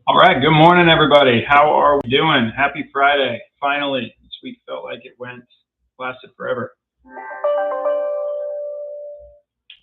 All right, good morning, everybody. How are we doing? Happy Friday. Finally, this week felt like it lasted forever.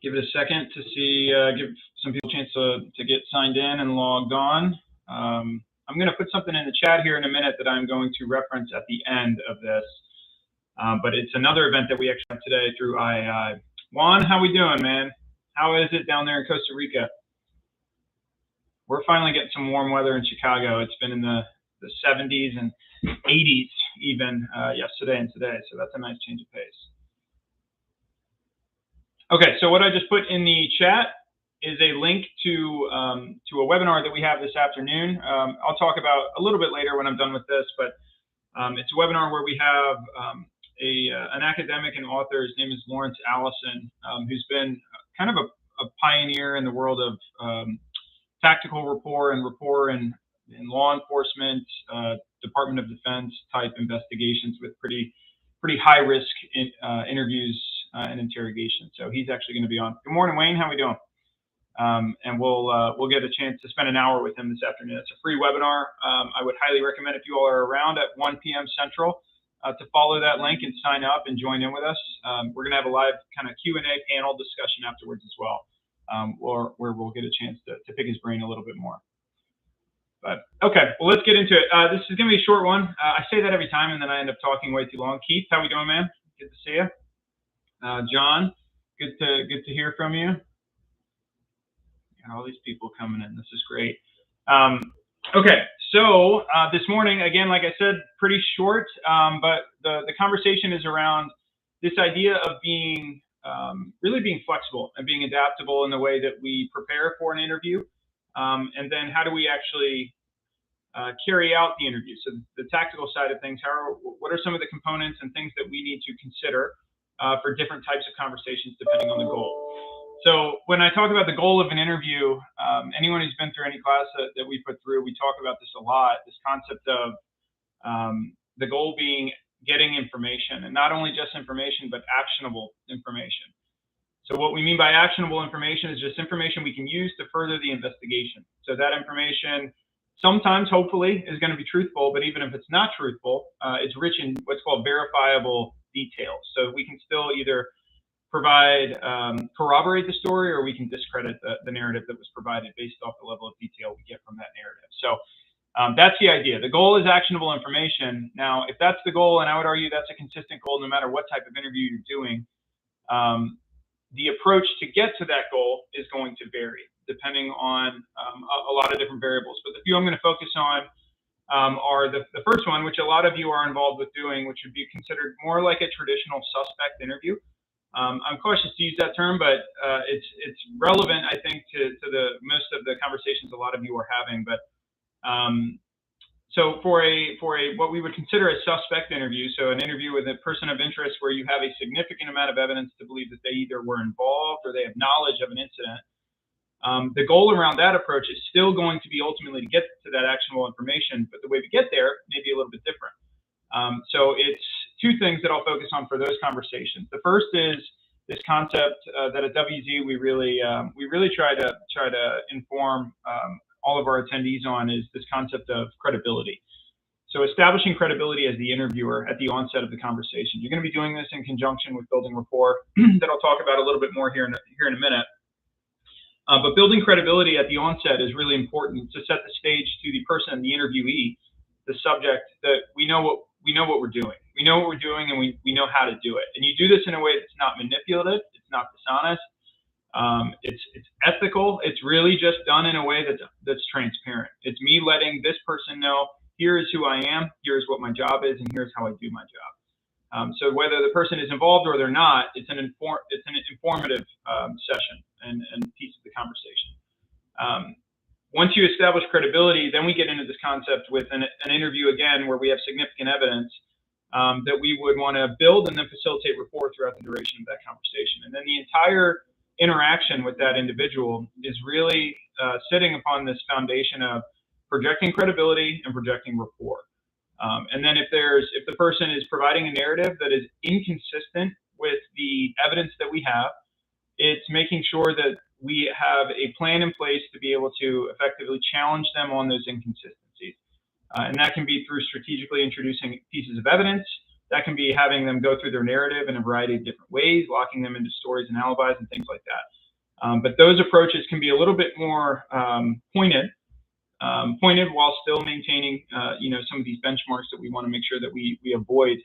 Give it a second to see, give some people a chance to get signed in and logged on. I'm going to put something in the chat here in a minute that I'm going to reference at the end of this. But it's another event that we actually have today through IAI. Juan, how we doing, man? How is it down there in Costa Rica? We're finally getting some warm weather in Chicago. It's been in the 70s and 80s even yesterday and today, so that's a nice change of pace. Okay, so what I just put in the chat is a link to a webinar that we have this afternoon. I'll talk about a little bit later when I'm done with this, but it's a webinar where we have an academic and author. His name is Lawrence Allison, who's been kind of a pioneer in the world of tactical rapport and law enforcement, Department of Defense type investigations with pretty high risk interviews and interrogation. So he's actually going to be on. Good morning, Wayne. How are we doing? And we'll get a chance to spend an hour with him this afternoon. It's a free webinar. I would highly recommend, if you all are around at 1 p.m. Central, to follow that link and sign up and join in with us. We're going to have a live kind of Q&A panel discussion afterwards as well. Where we'll get a chance to pick his brain a little bit more. But okay, well, let's get into it. This is going to be a short one. I say that every time, and then I end up talking way too long. Keith, how we doing, man? Good to see you. John, good to hear from you. Got all these people coming in. This is great. Okay, so this morning, again, like I said, pretty short, but the conversation is around this idea of being really being flexible and being adaptable in the way that we prepare for an interview, and then how do we actually carry out the interview. So the tactical side of things, what are some of the components and things that we need to consider for different types of conversations depending on the goal. So when I talk about the goal of an interview, anyone who's been through any class that we put through, we talk about this a lot, this concept of the goal being getting information, and not only just information, but actionable information. So what we mean by actionable information is just information we can use to further the investigation. So that information sometimes, hopefully, is going to be truthful, but even if it's not truthful, it's rich in what's called verifiable details. So we can still either provide, corroborate the story, or we can discredit the narrative that was provided based off the level of detail we get from that narrative. So that's the idea. The goal is actionable information. Now, if that's the goal, and I would argue that's a consistent goal no matter what type of interview you're doing, the approach to get to that goal is going to vary depending on a lot of different variables. But the few I'm going to focus on are the first one, which a lot of you are involved with doing, which would be considered more like a traditional suspect interview. I'm cautious to use that term, but it's relevant, I think, to the most of the conversations a lot of you are having. But so for what we would consider a suspect interview, so an interview with a person of interest where you have a significant amount of evidence to believe that they either were involved or they have knowledge of an incident, the goal around that approach is still going to be ultimately to get to that actionable information, but the way we get there may be a little bit different. So it's two things that I'll focus on for those conversations. The first is this concept that at WZ we really try to inform all of our attendees on, is this concept of credibility. So establishing credibility as the interviewer at the onset of the conversation. You're going to be doing this in conjunction with building rapport that I'll talk about a little bit more here in a minute. But building credibility at the onset is really important to set the stage to the person, the interviewee, the subject, that we know what we're doing. We know what we're doing, and we know how to do it. And you do this in a way that's not manipulative, it's not dishonest, it's ethical. It's really just done in a way that's transparent. It's me letting this person know, here is who I am, here's what my job is, and here's how I do my job. So whether the person is involved or they're not, it's an informative session and piece of the conversation. Once you establish credibility, then we get into this concept with an interview again where we have significant evidence that we would want to build and then facilitate rapport throughout the duration of that conversation. And then the entire interaction with that individual is really sitting upon this foundation of projecting credibility and projecting rapport. And then if the person is providing a narrative that is inconsistent with the evidence that we have, it's making sure that we have a plan in place to be able to effectively challenge them on those inconsistencies. And that can be through strategically introducing pieces of evidence. That can be having them go through their narrative in a variety of different ways, locking them into stories and alibis and things like that. But those approaches can be a little bit more pointed while still maintaining, some of these benchmarks that we want to make sure that we avoid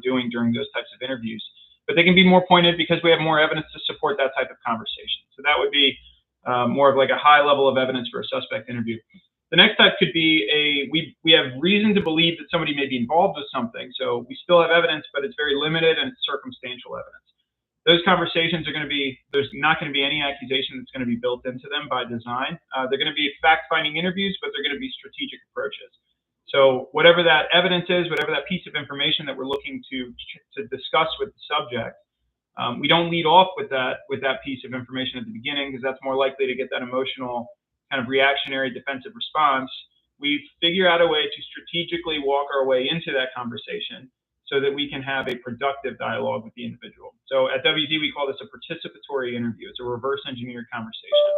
doing during those types of interviews. But they can be more pointed because we have more evidence to support that type of conversation. So that would be more of like a high level of evidence for a suspect interview. The next type could be we have reason to believe that somebody may be involved with something. So we still have evidence, but it's very limited and it's circumstantial evidence. Those conversations are going to be, there's not going to be any accusation that's going to be built into them by design. They're going to be fact-finding interviews, but they're going to be strategic approaches. So whatever that evidence is, whatever that piece of information that we're looking to discuss with the subject, we don't lead off with that piece of information at the beginning because that's more likely to get that emotional kind of reactionary defensive response. We figure out a way to strategically walk our way into that conversation so that we can have a productive dialogue with the individual. So at WZ, we call this a participatory interview. It's a reverse engineered conversation,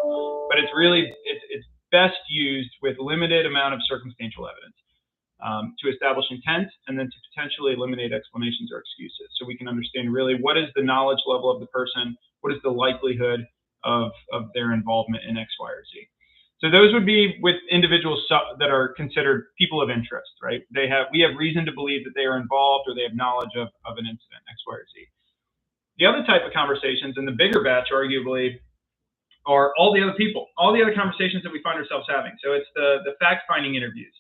but it's best used with limited amount of circumstantial evidence to establish intent and then to potentially eliminate explanations or excuses. So we can understand really what is the knowledge level of the person, what is the likelihood of their involvement in X, Y, or Z. So those would be with individuals that are considered people of interest, right? We have reason to believe that they are involved or they have knowledge of an incident, X, Y, or Z. The other type of conversations, and the bigger batch arguably, are all the other people, all the other conversations that we find ourselves having. So it's the fact-finding interviews.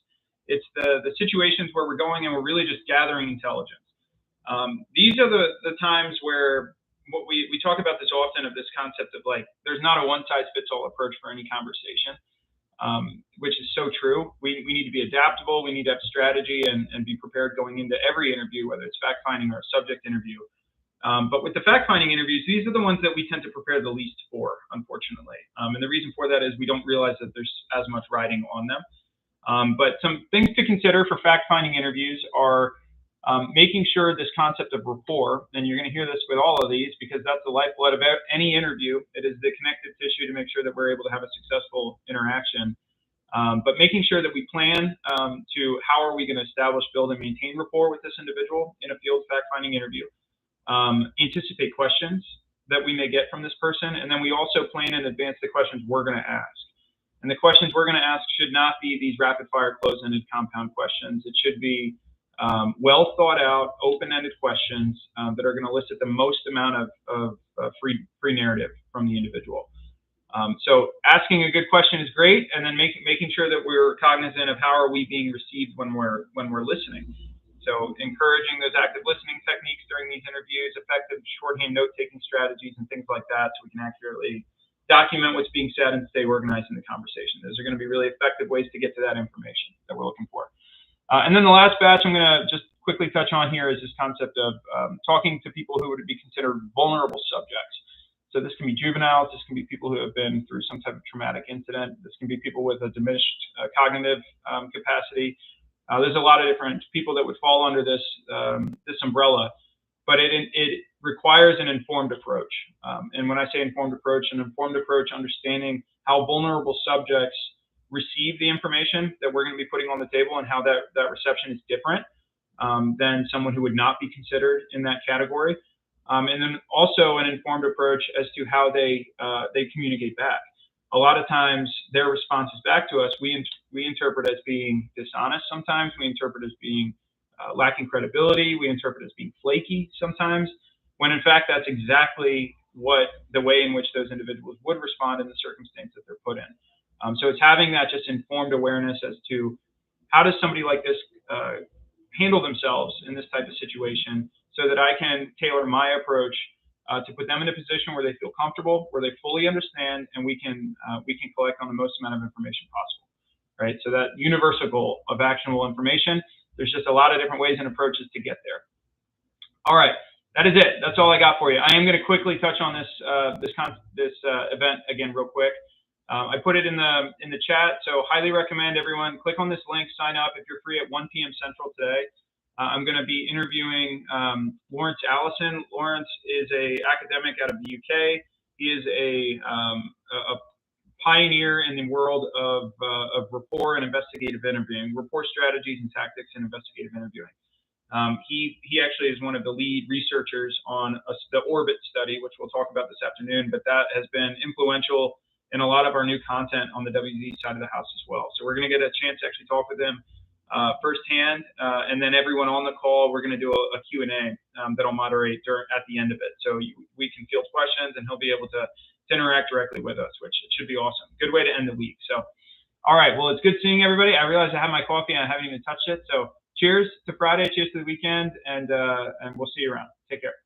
It's the situations where we're going and we're really just gathering intelligence. These are the times where we talk about this often, of this concept of like, there's not a one-size-fits-all approach for any conversation, which is so true. We need to be adaptable. We need to have strategy and be prepared going into every interview, whether it's fact-finding or a subject interview. But with the fact-finding interviews, these are the ones that we tend to prepare the least for, unfortunately. And the reason for that is we don't realize that there's as much writing on them. But some things to consider for fact-finding interviews are making sure this concept of rapport, and you're going to hear this with all of these because that's the lifeblood of any interview. It is the connective tissue to make sure that we're able to have a successful interaction. But making sure that we plan to how are we going to establish, build, and maintain rapport with this individual in a field fact-finding interview. Anticipate questions that we may get from this person, and then we also plan in advance the questions we're going to ask. And the questions we're going to ask should not be these rapid-fire, close-ended compound questions. It should be well thought out, open-ended questions that are going to elicit the most amount of free narrative from the individual. So asking a good question is great, and then making sure that we're cognizant of how are we being received when we're listening. So encouraging those active listening techniques during these interviews, effective shorthand note-taking strategies, and things like that, so we can accurately document what's being said and stay organized in the conversation. Those are going to be really effective ways to get to that information that we're looking for. And then the last batch I'm going to just quickly touch on here is this concept of talking to people who would be considered vulnerable subjects. So this can be juveniles, this can be people who have been through some type of traumatic incident, this can be people with a diminished cognitive capacity. There's a lot of different people that would fall under this umbrella, but it requires an informed approach. And when I say informed approach, understanding how vulnerable subjects receive the information that we're going to be putting on the table and how that reception is different than someone who would not be considered in that category. And then also an informed approach as to how they communicate back. A lot of times their responses back to us, we interpret as being dishonest sometimes, we interpret as being lacking credibility, we interpret as being flaky sometimes, when in fact that's exactly the way in which those individuals would respond in the circumstance that they're put in. So it's having that just informed awareness as to how does somebody like this handle themselves in this type of situation, so that I can tailor my approach to put them in a position where they feel comfortable, where they fully understand, and we can collect on the most amount of information possible, right? So that universal goal of actionable information, there's just a lot of different ways and approaches to get there. All right, that is it. That's all I got for you. I am going to quickly touch on this event again real quick. I put it in the chat, so highly recommend everyone click on this link, sign up if you're free at 1 p.m. Central today. I'm going to be interviewing Lawrence Allison. Lawrence is an academic out of the UK. He is a pioneer in the world of rapport and investigative interviewing, rapport strategies and tactics in investigative interviewing. He actually is one of the lead researchers on the Orbit study, which we'll talk about this afternoon, but that has been influential in a lot of our new content on the WZ side of the house as well. So we're going to get a chance to actually talk with him firsthand, and then everyone on the call, we're going to do a Q&A that I'll moderate at the end of it. So we can field questions, and he'll be able to interact directly with us, which it should be awesome. Good way to end the week. So, all right, well, it's good seeing everybody. I realize I have my coffee and I haven't even touched it. So cheers to Friday, cheers to the weekend, and we'll see you around. Take care.